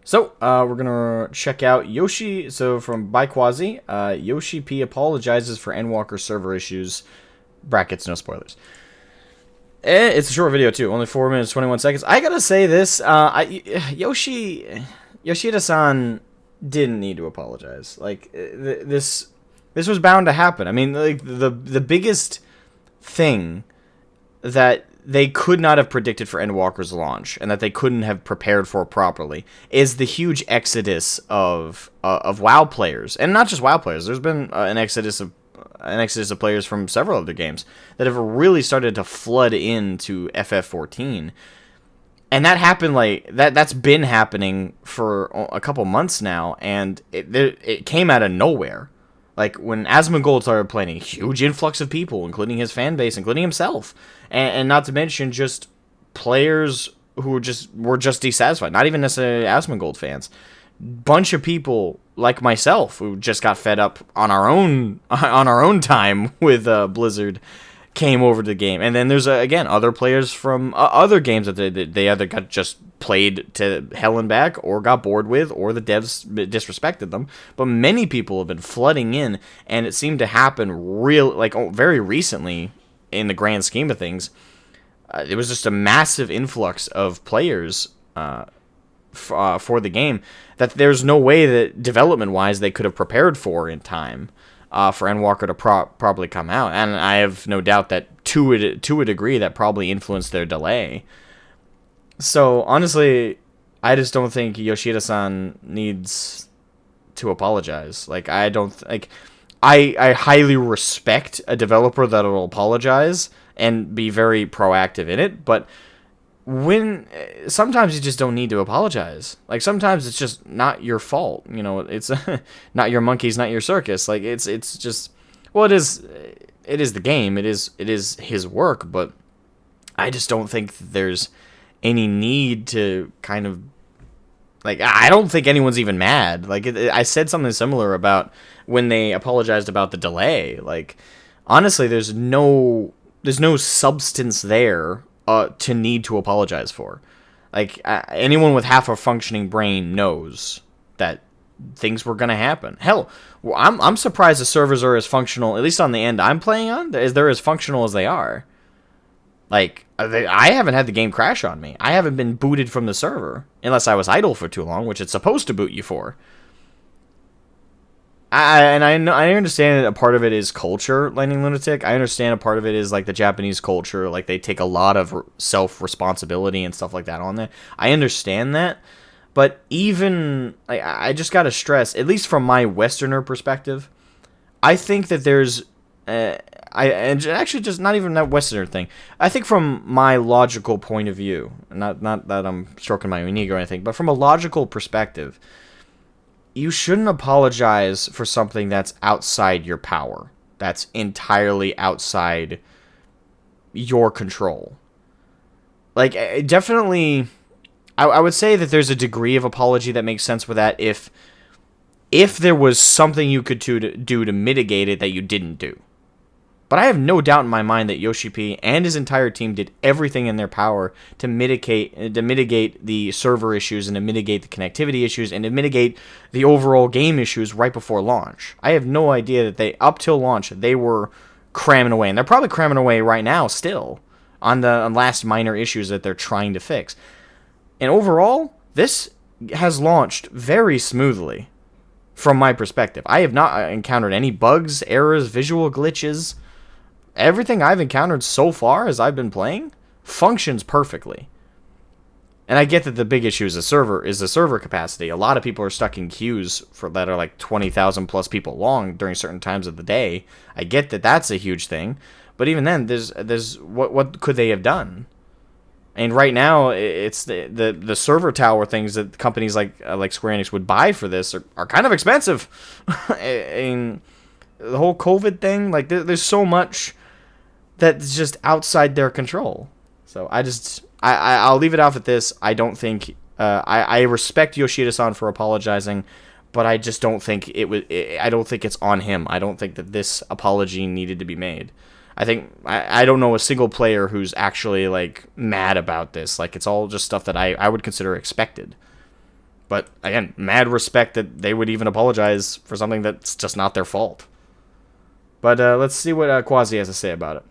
So, we're gonna check out Yoshi. So, by Quazii, Yoshi-P apologizes for Endwalker server issues. Brackets, no spoilers. It's a short video too, only 4 minutes 21 seconds. I gotta say this: Yoshida-san didn't need to apologize. Like this was bound to happen. I mean, like the biggest thing that they could not have predicted for Endwalker's launch, and that they couldn't have prepared for properly, is the huge exodus of WoW players, and not just WoW players. There's been an exodus of players from several other games that have really started to flood into FF14, and that happened that's been happening for a couple months now, and it came out of nowhere. Like, when Asmogan started playing, a huge influx of people, including his fan base, including himself. And not to mention just players who were just dissatisfied. Not even necessarily Asmongold fans. Bunch of people like myself who just got fed up on our own time with Blizzard came over to the game. And then there's again other players from other games that they either got just played to hell and back, or got bored with, or the devs disrespected them. But many people have been flooding in, and it seemed to happen very recently in the grand scheme of things. It was just a massive influx of players for the game that there's no way that development-wise they could have prepared for in time for Endwalker to probably come out. And I have no doubt that to a degree that probably influenced their delay. So, honestly, I just don't think Yoshida-san needs to apologize. Like, I highly respect a developer that will apologize and be very proactive in it, but sometimes you just don't need to apologize. Like, sometimes it's just not your fault. You know, it's not your monkeys, not your circus. Like, it's just, well, it is the game. It is his work, but I just don't think there's any need to kind of, like, I don't think anyone's even mad. Like, I said something similar about when they apologized about the delay. Like, honestly, there's no substance there to need to apologize for. Like, anyone with half a functioning brain knows that things were gonna happen. Hell, I'm surprised the servers are as functional, at least on the end I'm playing on. They're as functional as they are. Like, I haven't had the game crash on me. I haven't been booted from the server, unless I was idle for too long, which it's supposed to boot you for. I understand that a part of it is culture, Lightning Lunatic. I understand a part of it is, like, the Japanese culture. Like, they take a lot of self-responsibility and stuff like that on there. I understand that. But even, I just gotta stress, at least from my Westerner perspective, I think that there's... and actually, just not even that Westerner thing. I think from my logical point of view, not that I'm stroking my own ego or anything, but from a logical perspective, you shouldn't apologize for something that's outside your power. That's entirely outside your control. Like, definitely, I would say that there's a degree of apology that makes sense with that if there was something you could do to mitigate it that you didn't do. But I have no doubt in my mind that Yoshi-P and his entire team did everything in their power to mitigate the server issues, and to mitigate the connectivity issues, and to mitigate the overall game issues right before launch. I have no idea that up till launch, they were cramming away. And they're probably cramming away right now still on the last minor issues that they're trying to fix. And overall, this has launched very smoothly from my perspective. I have not encountered any bugs, errors, visual glitches. Everything I've encountered so far as I've been playing functions perfectly. And I get that the big issue is the server capacity. A lot of people are stuck in queues that are like 20,000 plus people long during certain times of the day. I get that that's a huge thing, but even then, there's what could they have done? And right now, it's the server tower things that companies like Square Enix would buy for this are kind of expensive. And the whole COVID thing, like, there's so much that's just outside their control. So I'll leave it off at this. I don't think I respect Yoshida-san for apologizing, but I just don't think I don't think it's on him. I don't think that this apology needed to be made. I don't know a single player who's actually, like, mad about this. Like, it's all just stuff that I would consider expected. But again, mad respect that they would even apologize for something that's just not their fault. But let's see what Quazii has to say about it.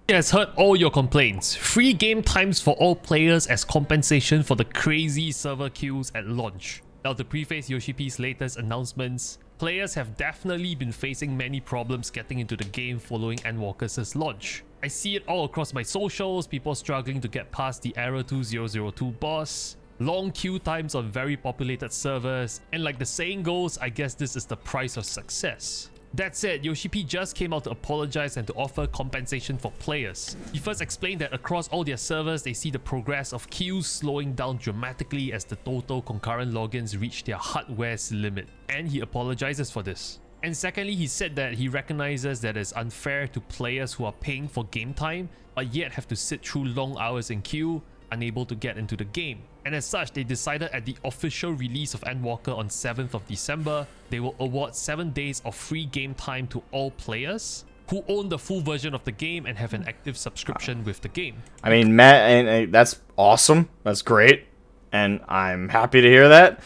He has heard all your complaints. Free game times for all players as compensation for the crazy server queues at launch. Now, to preface Yoshi-P's latest announcements, players have definitely been facing many problems getting into the game following Endwalker's launch. I see it all across my socials, people struggling to get past the Error 2002 boss, long queue times on very populated servers, and like the saying goes, I guess this is the price of success. That said, Yoshi-P just came out to apologize and to offer compensation for players. He first explained that across all their servers, they see the progress of queues slowing down dramatically as the total concurrent logins reach their hardware's limit, and he apologizes for this. And secondly, he said that he recognizes that it's unfair to players who are paying for game time, but yet have to sit through long hours in queue, unable to get into the game. And as such, they decided at the official release of Endwalker on 7th of December, they will award 7 days of free game time to all players who own the full version of the game and have an active subscription with the game. I mean, Matt, and that's awesome. That's great. And I'm happy to hear that.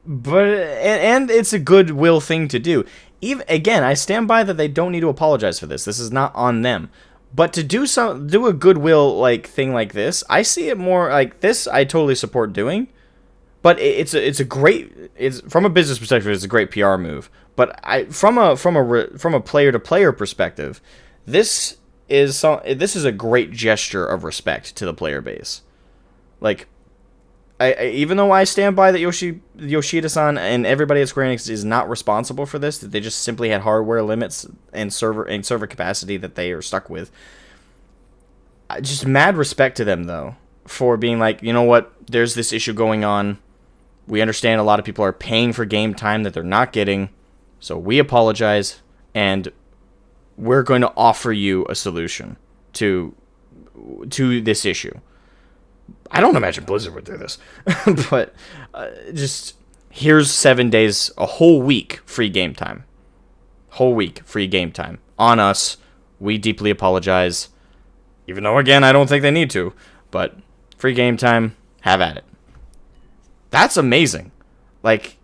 But and it's a goodwill thing to do. Even again, I stand by that they don't need to apologize for this. This is not on them. But to do a goodwill like thing like this, I see it more like this. I totally support doing, but it's from a business perspective, it's a great PR move. But from a player to player perspective, this is a great gesture of respect to the player base. Like, even though I stand by that Yoshida-san and everybody at Square Enix is not responsible for this, that they just simply had hardware limits and server capacity that they are stuck with. Just mad respect to them, though, for being like, you know what, there's this issue going on. We understand a lot of people are paying for game time that they're not getting, so we apologize, and we're going to offer you a solution to this issue. I don't imagine Blizzard would do this, but just here's 7 days, a whole week free game time. Whole week free game time on us. We deeply apologize, even though again I don't think they need to. But free game time, have at it. That's amazing. Like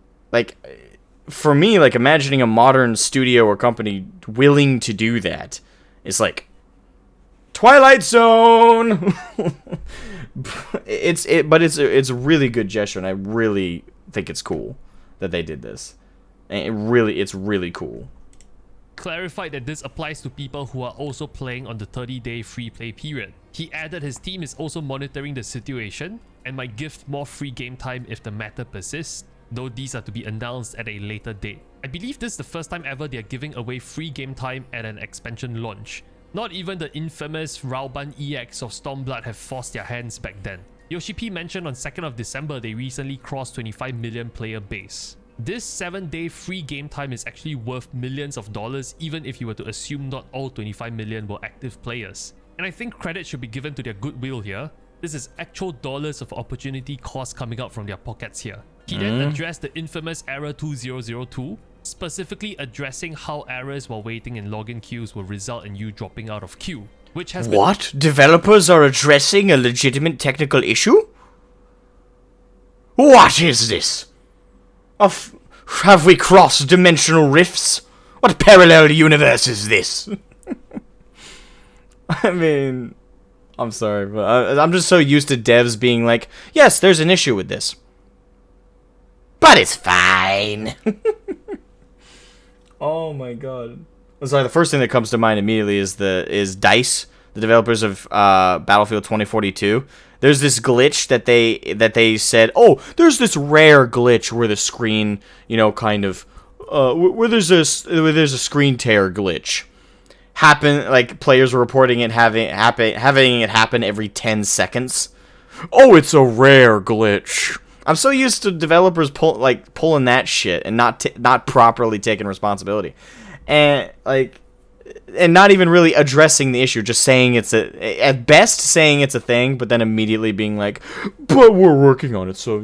for me, like imagining a modern studio or company willing to do that is like Twilight Zone. It's a really good gesture, and I really think it's cool that they did this. And it's really cool. Clarified that this applies to people who are also playing on the 30-day free play period. He added his team is also monitoring the situation and might give more free game time if the matter persists, though these are to be announced at a later date. I believe this is the first time ever they are giving away free game time at an expansion launch. Not even the infamous Raoban EX of Stormblood have forced their hands back then. Yoshi-P mentioned on 2nd of December they recently crossed 25 million player base. This 7-day free game time is actually worth millions of dollars even if you were to assume not all 25 million were active players. And I think credit should be given to their goodwill here. This is actual dollars of opportunity cost coming out from their pockets here. He then addressed the infamous Error 2002, specifically addressing how errors while waiting in login queues will result in you dropping out of queue, which has What? Developers are addressing a legitimate technical issue? What is this? Have we crossed dimensional rifts? What parallel universe is this? I mean, I'm sorry, but I'm just so used to devs being like, yes, there's an issue with this. But it's fine. Oh my god. Sorry, the first thing that comes to mind immediately is DICE, the developers of Battlefield 2042. There's this glitch that they said, oh, there's this rare glitch where the screen, kind of where there's a screen tear glitch. Like players were reporting it having it happen every 10 seconds. Oh, it's a rare glitch. I'm so used to developers pulling that shit and not properly taking responsibility, and not even really addressing the issue, just saying at best saying it's a thing, but then immediately being like, but we're working on it, so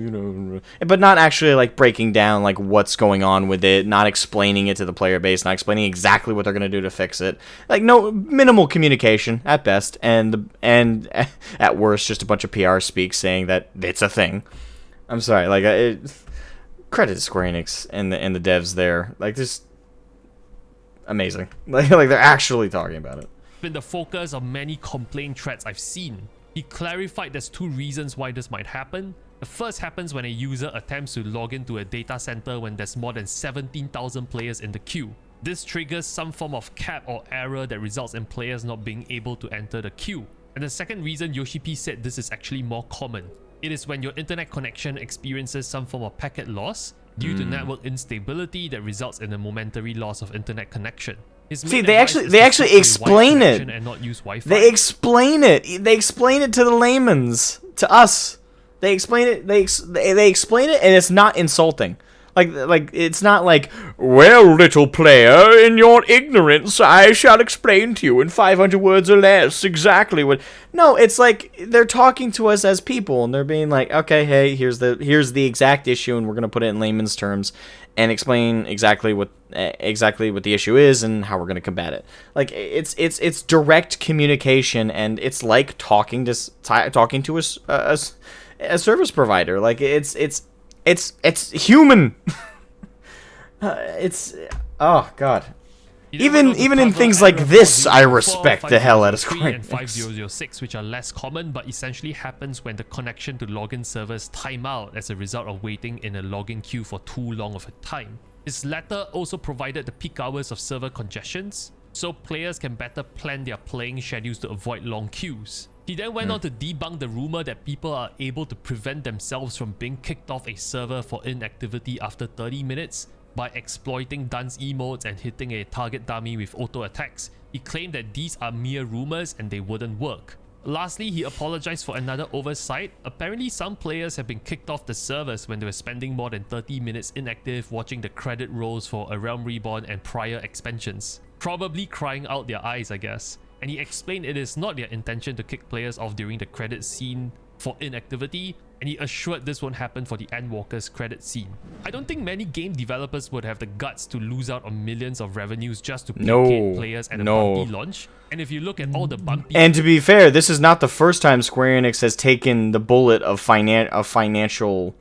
but not actually breaking down what's going on with it, not explaining it to the player base, not explaining exactly what they're gonna do to fix it. No minimal communication at best, and at worst just a bunch of PR speak saying that it's a thing. I'm sorry. Like, credit to Square Enix and the devs there. Like, just amazing. Like they're actually talking about it. Been the focus of many complaint threads I've seen. He clarified there's two reasons why this might happen. The first happens when a user attempts to log into a data center when there's more than 17,000 players in the queue. This triggers some form of cap or error that results in players not being able to enter the queue. And the second reason Yoshi-P said this is actually more common. It is when your internet connection experiences some form of packet loss due to network instability that results in a momentary loss of internet connection. See, they actually explain it. And not use Wi-Fi. They explain it. They explain it to the layman's, to us. They explain it. They explain it, and it's not insulting. Like it's not like, well, little player, in your ignorance, I shall explain to you in 500 words or less exactly what. No, it's like they're talking to us as people, and they're being like, okay, hey, here's the exact issue, and we're gonna put it in layman's terms, and explain exactly what the issue is and how we're gonna combat it. Like it's direct communication, and it's like talking to a service provider. Like it's human. It's oh god. Even in things like this, I respect the hell out of Square and 5006, which are less common, but essentially happens when the connection to login servers time out as a result of waiting in a login queue for too long of a time. This latter also provided the peak hours of server congestions, so players can better plan their playing schedules to avoid long queues. He then went on to debunk the rumor that people are able to prevent themselves from being kicked off a server for inactivity after 30 minutes by exploiting dance emotes and hitting a target dummy with auto attacks. He claimed that these are mere rumors and they wouldn't work. Lastly, he apologized for another oversight. Apparently, some players have been kicked off the servers when they were spending more than 30 minutes inactive watching the credit rolls for A Realm Reborn and prior expansions. Probably crying out their eyes, I guess. And he explained it is not their intention to kick players off during the credit scene for inactivity, and he assured this won't happen for the Endwalker's credit scene. I don't think many game developers would have the guts to lose out on millions of revenues just to placate players at a bumpy launch. And if you look at all the bumpy... And to be fair, this is not the first time Square Enix has taken the bullet of a financial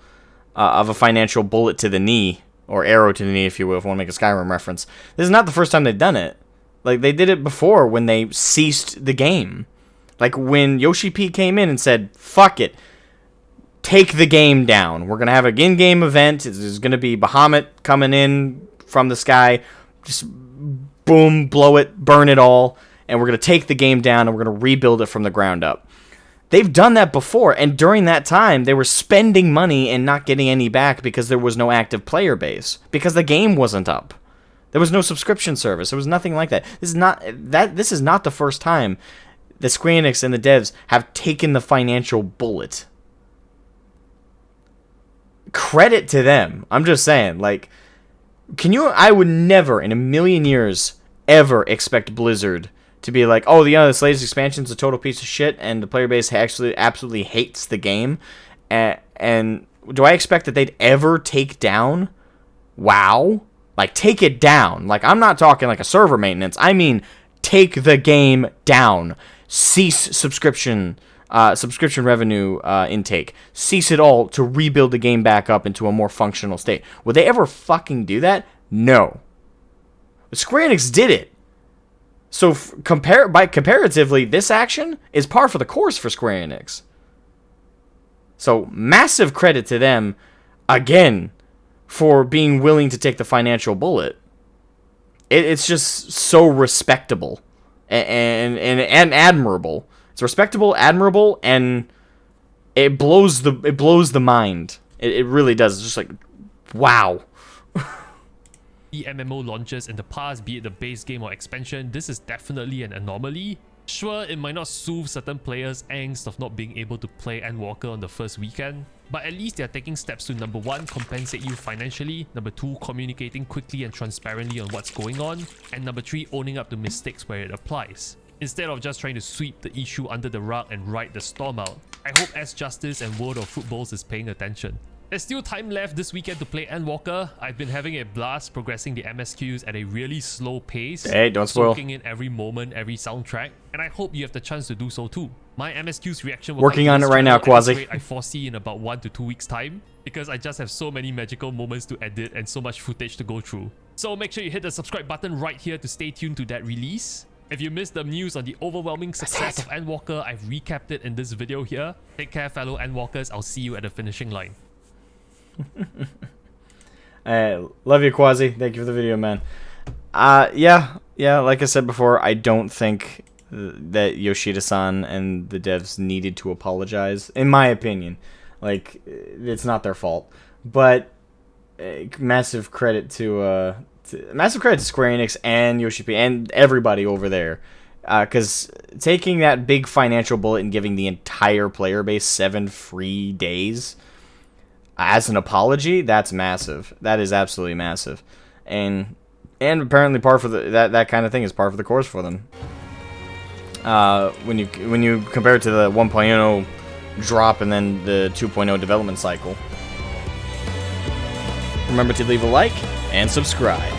bullet to the knee, or arrow to the knee, if you will, if you want to make a Skyrim reference. This is not the first time they've done it. Like, they did it before when they ceased the game. Like, when Yoshi-P came in and said, fuck it, take the game down. We're going to have an in-game event. There's going to be Bahamut coming in from the sky. Just boom, blow it, burn it all. And we're going to take the game down and we're going to rebuild it from the ground up. They've done that before. And during that time, they were spending money and not getting any back because there was no active player base. Because the game wasn't up. There was no subscription service. There was nothing like that. This is not the first time that Square Enix and the devs have taken the financial bullet. Credit to them. I'm just saying, like, I would never in a million years ever expect Blizzard to be like, oh, this latest expansion's a total piece of shit and the player base actually absolutely hates the game. And do I expect that they'd ever take down WoW? Like, take it down. Like, I'm not talking like a server maintenance. I mean, take the game down. Cease subscription revenue intake. Cease it all to rebuild the game back up into a more functional state. Would they ever fucking do that? No. But Square Enix did it. So, comparatively, this action is par for the course for Square Enix. So, massive credit to them, again, for being willing to take the financial bullet. It's just so respectable and admirable. It's respectable, admirable, and it blows the mind. It really does. It's just like, wow. The MMO launches in the past, be it the base game or expansion, this is definitely an anomaly. Sure, it might not soothe certain players' angst of not being able to play Endwalker on the first weekend, but at least they are taking steps to number 1, compensate you financially, number 2, communicating quickly and transparently on what's going on, and number 3, owning up to mistakes where it applies. Instead of just trying to sweep the issue under the rug and ride the storm out, I hope S Justice and World of Footballs is paying attention. There's still time left this weekend to play Endwalker. I've been having a blast progressing the MSQs at a really slow pace. Hey, don't spoil. Soaking in every moment, every soundtrack, and I hope you have the chance to do so too. My MSQ's reaction will Working come on to it this right now, channel at a Quazii. rate I foresee in about 1 to 2 weeks time, because I just have so many magical moments to edit and so much footage to go through. So make sure you hit the subscribe button right here to stay tuned to that release. If you missed the news on the overwhelming success of Endwalker, I've recapped it in this video here. Take care, fellow Endwalkers. I'll see you at the finishing line. Love you, Quazii. Thank you for the video, man. Yeah, like I said before, I don't think that Yoshida-san and the devs needed to apologize, in my opinion. Like, it's not their fault. But massive credit to Square Enix and Yoshi-P and everybody over there. Because taking that big financial bullet and giving the entire player base 7 free days as an apology, that's massive. That is absolutely massive. And apparently par for the that kind of thing is par for the course for them. When you compare it to the 1.0 drop and then the 2.0 development cycle. Remember to leave a like and subscribe.